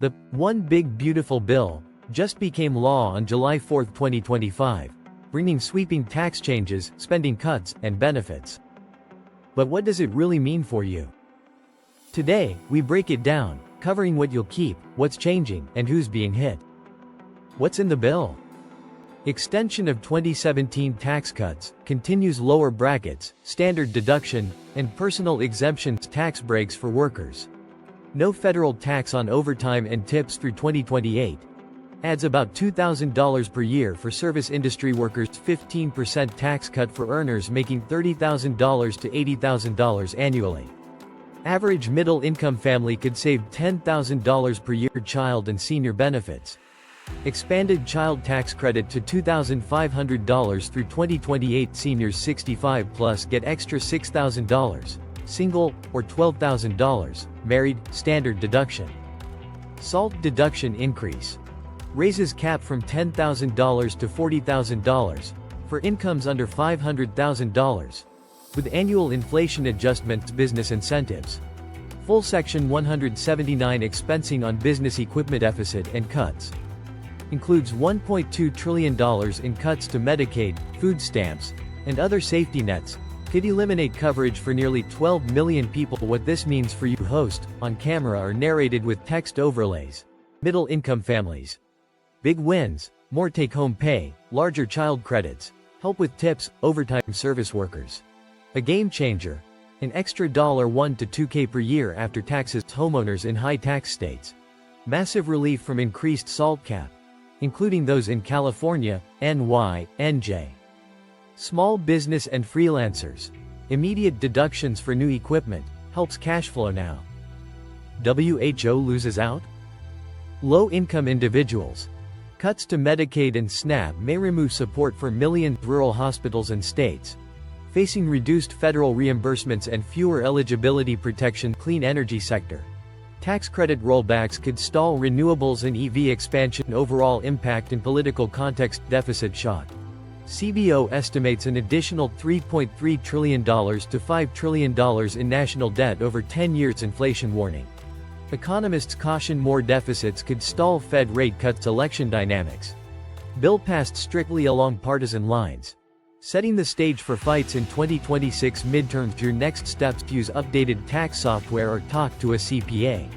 The One Big Beautiful Bill just became law on July 4, 2025, bringing sweeping tax changes, spending cuts, and benefits. But what does it really mean for you? Today, we break it down, covering what you'll keep, what's changing, and who's being hit. What's in the bill? Extension of 2017 tax cuts, continues lower brackets, standard deduction, and personal exemptions tax breaks for workers. No federal tax on overtime and tips through 2028. Adds about $2,000 per year for service industry workers, 15% tax cut for earners making $30,000 to $80,000 annually. Average middle-income family could save $10,000 per year. Child and senior benefits. Expanded child tax credit to $2,500 through 2028. Seniors 65 plus get extra $6,000, single, or $12,000, married, standard deduction. SALT deduction increase. Raises cap from $10,000 to $40,000 for incomes under $500,000. With annual inflation adjustments. Business incentives. Full Section 179 expensing on business equipment deficit and cuts. Includes $1.2 trillion in cuts to Medicaid, food stamps, and other safety nets. Could eliminate coverage for nearly 12 million people. What this means for you, host, on camera or narrated with text overlays. Middle-income families. Big wins, more take-home pay, larger child credits, help with tips, overtime service workers. A game changer. An extra $1 to $2K per year after taxes. Homeowners in high-tax states. Massive relief from increased SALT cap, including those in California, NY, NJ. Small business and freelancers. Immediate deductions for new equipment, helps cash flow now. WHO loses out? Low-income individuals. Cuts to Medicaid and SNAP may remove support for millions. Rural hospitals and states, facing reduced federal reimbursements and fewer eligibility protection. Clean energy sector. Tax credit rollbacks could stall renewables and EV expansion. Overall impact in political context. Deficit shock. CBO estimates an additional $3.3 trillion to $5 trillion in national debt over 10 years. Inflation warning. Economists caution more deficits could stall Fed rate cuts. Election dynamics. Bill passed strictly along partisan lines, setting the stage for fights in 2026 midterms. Your next steps: use updated tax software or talk to a CPA.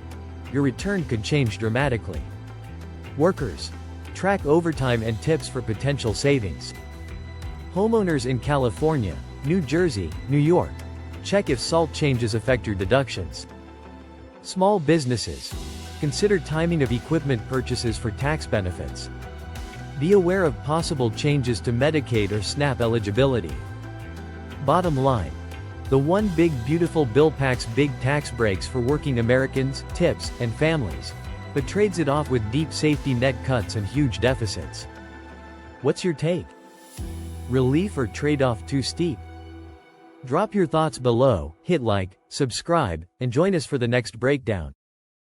Your return could change dramatically. Workers. Track overtime and tips for potential savings. Homeowners in California, New Jersey, New York. Check if SALT changes affect your deductions. Small businesses. Consider timing of equipment purchases for tax benefits. Be aware of possible changes to Medicaid or SNAP eligibility. Bottom line. The One Big Beautiful Bill packs big tax breaks for working Americans, tips, and families, but trades it off with deep safety net cuts and huge deficits. What's your take? Relief or trade-off too steep? Drop your thoughts below, hit like, subscribe, and join us for the next breakdown.